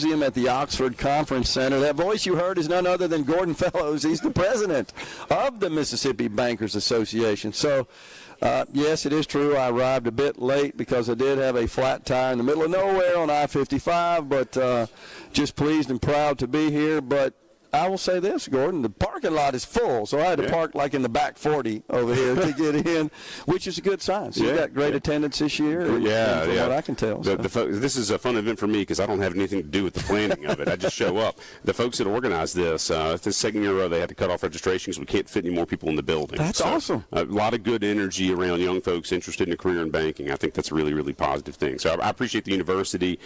at the Oxford Conference Center. That voice you heard is none other than Gordon Fellows. He's the president of the Mississippi Bankers Association. So, yes, it is true. I arrived a bit late because I did have a flat tire in the middle of nowhere on I-55, but just pleased and proud to be here. But I will say this, Gordon, the parking lot is full, so I had to park like in the back 40 over here to get in, which is a good sign. So you got great attendance this year, and from what I can tell. This is a fun event for me because I don't have anything to do with the planning of it. I just show up. The folks that organized this, the second year in a row, they had to cut off registrations. We can't fit any more people in the building. That's awesome. A lot of good energy around young folks interested in a career in banking. I think that's a really, really positive thing. So I appreciate the university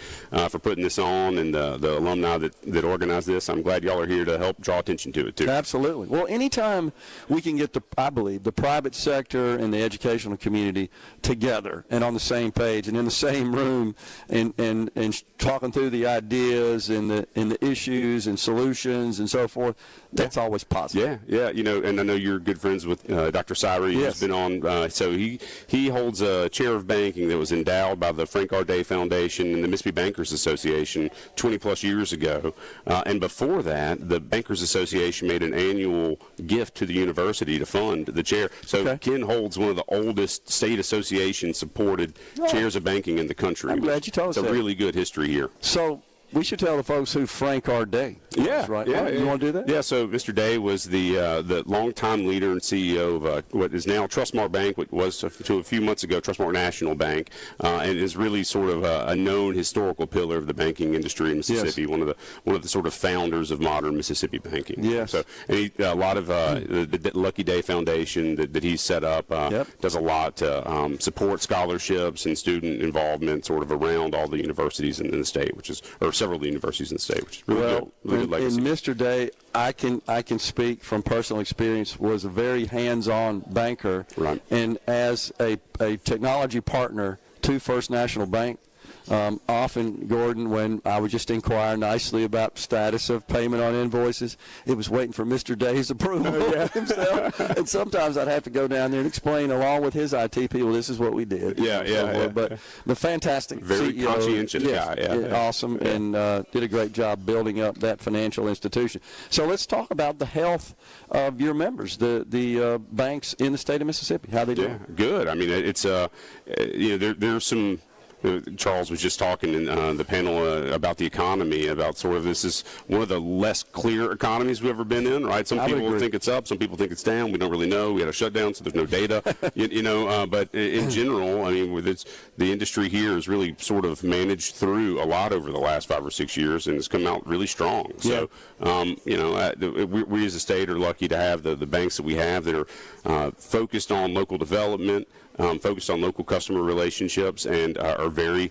for putting this on and the alumni that organized this. I'm glad y'all are here to help draw attention to it, too. Absolutely. Well, anytime we can get, I believe, the private sector and the educational community together and on the same page and in the same room and talking through the ideas and the issues and solutions and so forth, that's always positive. Yeah. You know, and I know you're good friends with Dr. Syrie, who's been on. So he holds a chair of banking that was endowed by the Frank R. Day Foundation and the Mississippi Bankers Association 20-plus years ago. And before that, the Bankers Association made an annual gift to the university to fund the chair. So Ken holds one of the oldest state association-supported chairs of banking in the country. I'm glad you told us that. It's a really good history here. So we should tell the folks who Frank R. Day is, right? You want to do that? Yeah, so Mr. Day was the longtime leader and CEO of what is now Trustmark Bank, which was until a few months ago Trustmark National Bank, and is really sort of a known historical pillar of the banking industry in Mississippi, one of the sort of founders of modern Mississippi banking. Yes. So and a lot of the Lucky Day Foundation that he's set up does a lot to support scholarships and student involvement sort of around all the universities in the state, which is several of the universities in the state, which is really good. Really good legacy. And Mr. Day, I can speak from personal experience, was a very hands-on banker. Right. And as a technology partner to First National Bank, often, Gordon, when I would just inquire nicely about status of payment on invoices, it was waiting for Mr. Day's approval himself. And sometimes I'd have to go down there and explain, along with his IT people, this is what we did. But the fantastic very CEO, conscientious guy. Awesome, and did a great job building up that financial institution. So let's talk about the health of your members, the banks in the state of Mississippi. How they doing? Good. I mean, it's there's some. Charles was just talking in the panel about the economy, about sort of this is one of the less clear economies we've ever been in, right? Some people think it's up, some people think it's down. We don't really know. We had a shutdown, so there's no data, but in general, I mean, with the industry here has really sort of managed through a lot over the last 5 or 6 years and has come out really strong. So, we as a state are lucky to have the banks that we have that are focused on local development, focused on local customer relationships, and are very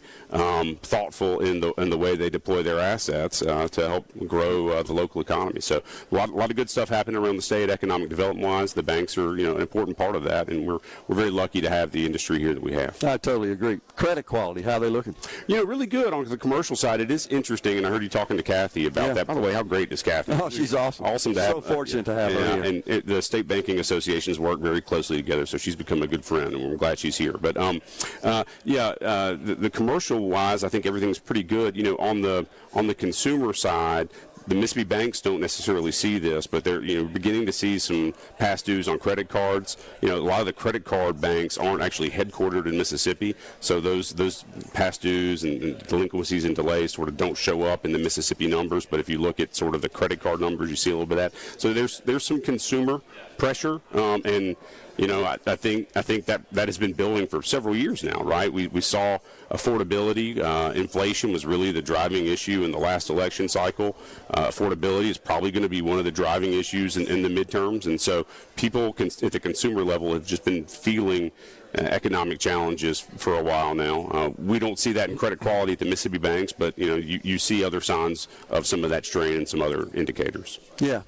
thoughtful in the way they deploy their assets to help grow the local economy. So a lot of good stuff happening around the state, economic development-wise. The banks are an important part of that, and we're very lucky to have the industry here that we have. I totally agree. Credit quality, how are they looking? Really good on the commercial side. It is interesting, and I heard you talking to Kathy about that. By the way, how great is Kathy? Oh, she's awesome. Awesome to have. So fortunate to have her here. And the state banking associations work very closely together, so she's become a good friend, and we're glad she's here. But the commercial wise, I think everything's pretty good. On the consumer side, the Mississippi banks don't necessarily see this, but they're beginning to see some past dues on credit cards. A lot of the credit card banks aren't actually headquartered in Mississippi, so those past dues and delinquencies and delays sort of don't show up in the Mississippi numbers. But if you look at sort of the credit card numbers, you see a little bit of that. So there's some consumer pressure, and I think that has been building for several years now, right? We saw affordability. Inflation was really the driving issue in the last election cycle. Affordability is probably going to be one of the driving issues in the midterms. And so people at the consumer level have just been feeling economic challenges for a while now. We don't see that in credit quality at the Mississippi banks, but you see other signs of some of that strain and some other indicators. Yeah.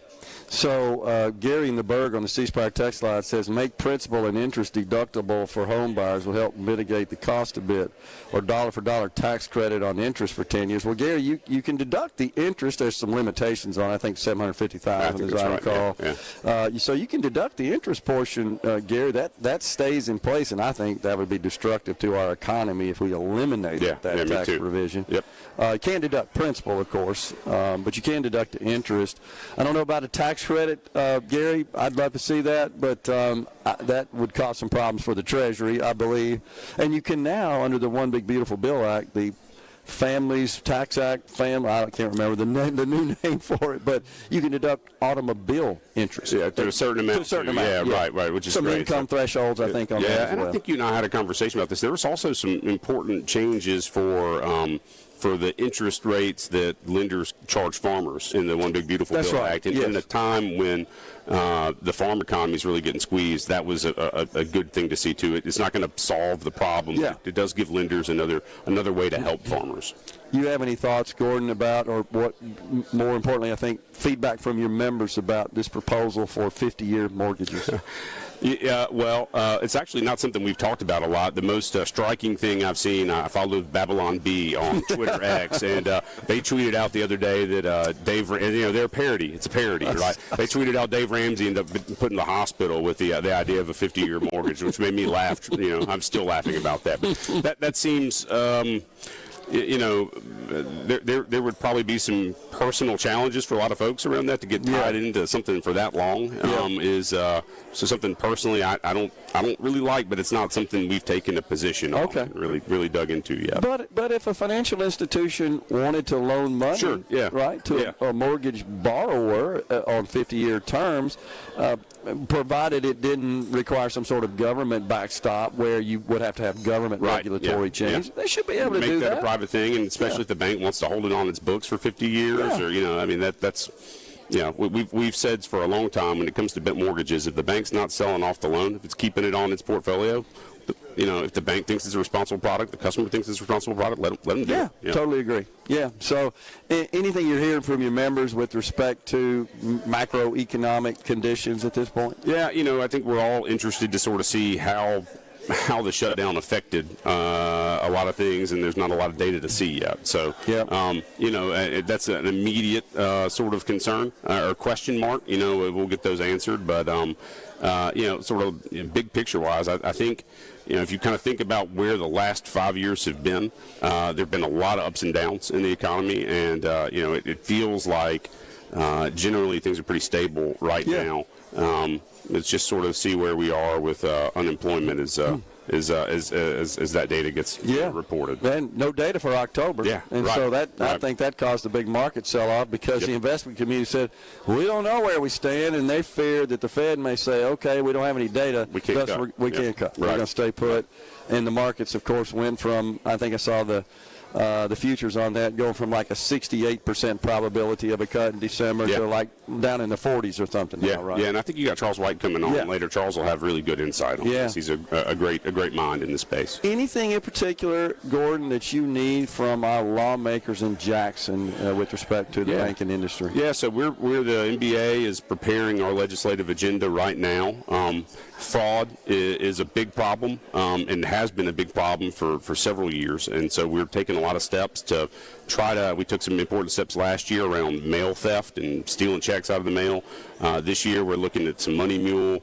So Gary in the Berg on the C Spire text line says, make principal and interest deductible for home buyers will help mitigate the cost a bit, or dollar for dollar tax credit on interest for 10 years. Well, Gary, you can deduct the interest. There's some limitations on it. I think $750,000 as I recall. Yeah. So you can deduct the interest portion, Gary. That stays in place, and I think that would be destructive to our economy if we eliminated that tax provision. Yep. You can't deduct principal, of course, but you can deduct the interest. I don't know about a tax credit, Gary. I'd love to see that, but that would cause some problems for the Treasury, I believe. And you can now, under the One Big Beautiful Bill Act, the Families Tax Act, I can't remember the new name for it, but you can deduct automobile interest. Yeah, to a certain amount. To a certain amount. Yeah, right, which is some great. income thresholds, I think, on that as and well. I think you and I had a conversation about this. There was also some important changes for the interest rates that lenders charge farmers in the One Big Beautiful Bill Act. And in a time when the farm economy is really getting squeezed, that was a good thing to see too. It's not going to solve the problem. Yeah. It does give lenders another way to help farmers. You have any thoughts, Gordon, about, or what, more importantly, I think, feedback from your members about this proposal for 50-year mortgages? Yeah, well, it's actually not something we've talked about a lot. The most striking thing I've seen, I followed Babylon Bee on Twitter X, and they tweeted out the other day that they're a parody. It's a parody, right? They tweeted out Dave Ramsey ended up put in the hospital with the idea of a 50-year mortgage, which made me laugh. I'm still laughing about that. But that seems. There would probably be some personal challenges for a lot of folks around that to get tied into something for that long. So something personally I don't really like, but it's not something we've taken a position on and really dug into yet. But if a financial institution wanted to loan money, to a mortgage borrower on 50-year terms, provided it didn't require some sort of government backstop where you would have to have government regulatory change, they should be able to do that. Make that a private thing, and especially if the bank wants to hold it on its books for 50 years, or that's. We've said for a long time when it comes to mortgages, if the bank's not selling off the loan, if it's keeping it on its portfolio, if the bank thinks it's a responsible product, the customer thinks it's a responsible product, let them do it. Yeah, totally agree. Yeah. So anything you're hearing from your members with respect to macroeconomic conditions at this point? Yeah, I think we're all interested to sort of see how the shutdown affected a lot of things, and there's not a lot of data to see yet. So, that's an immediate sort of concern or question mark. We'll get those answered, but sort of big picture-wise, I think. If you kind of think about where the last 5 years have been, there have been a lot of ups and downs in the economy, and it feels like generally things are pretty stable right now. Let's just sort of see where we are with unemployment as that data gets reported. And no data for October. Yeah, and so I think that caused a big market sell-off because the investment community said, we don't know where we stand, and they feared that the Fed may say, okay, we don't have any data. We can't cut. We can't cut. We're going to stay put. And the markets, of course, went from, I think I saw the futures on that going from like a 68% probability of a cut in December to like down in the 40s or something. Yeah, now, right? Yeah, and I think you got Charles White coming on later. Charles will have really good insight on this. He's a great mind in this space. Anything in particular, Gordon, that you need from our lawmakers in Jackson with respect to the banking industry? Yeah, so we're the NBA is preparing our legislative agenda right now. Fraud is a big problem and has been a big problem for several years, and so we're taking a lot of steps to we took some important steps last year around mail theft and stealing checks out of the mail. This year we're looking at some money mule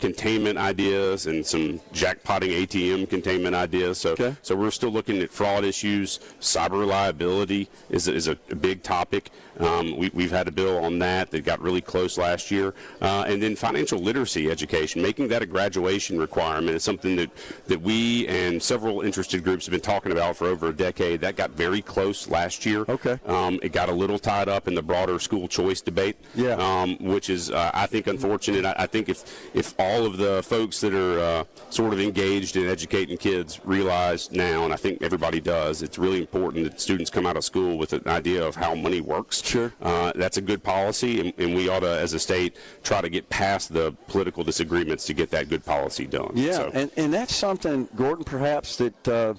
containment ideas and some jackpotting ATM containment ideas. So we're still looking at fraud issues. Cyber reliability is a big topic. We've had a bill on that got really close last year. And then financial literacy education, making that a graduation requirement is something that we and several interested groups have been talking about for over a decade. That got very close last year. It got a little tied up in the broader school choice debate, which is, I think, unfortunate. I think if all of the folks that are sort of engaged in educating kids realize now, and I think everybody does, it's really important that students come out of school with an idea of how money works. That's a good policy, and we ought to, as a state, try to get past the political disagreements to get that good policy done. And that's something, Gordon, perhaps that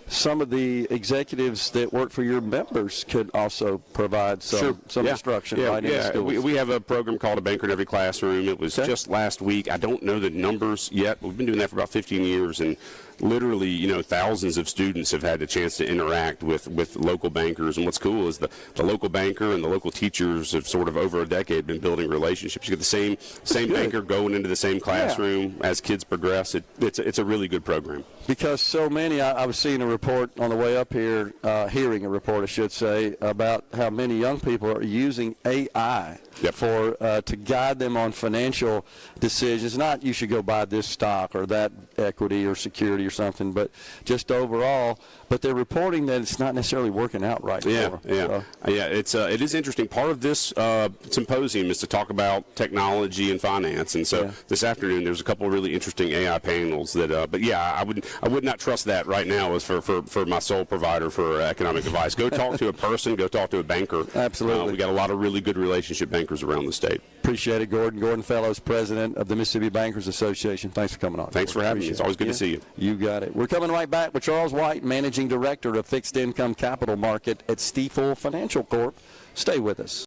some of the executives that work for your members could also provide some instruction right in the schools. We have a program called A Banker in Every Classroom. It was just last week. I don't know the numbers yet. We've been doing that for about 15 years, and literally, thousands of students have had the chance to interact with local bankers. And what's cool is the local banker and the local teachers have sort of over a decade been building relationships. You get the same banker going into the same classroom as kids progress. It's a really good program. Because so many, I was seeing a report on the way up here, hearing a report, I should say, about how many young people are using AI to guide them on financial decisions. Not you should go buy this stock or that equity or security or something, but just overall. But they're reporting that it's not necessarily working out right now. It is interesting. Part of this symposium is to talk about technology and finance, and so this afternoon there's a couple of really interesting AI panels that. I would not trust that right now as for my sole provider for economic advice. Go talk to a person. Go talk to a banker. Absolutely. We got a lot of really good relationship bankers around the state. Appreciate it, Gordon. Gordon Fellows, president of the Mississippi Bankers Association. Thanks for coming on. Thanks for having me. It's always good to see you. You got it. We're coming right back with Charles White, managing director of fixed income capital market at Stifel Financial Corp. Stay with us.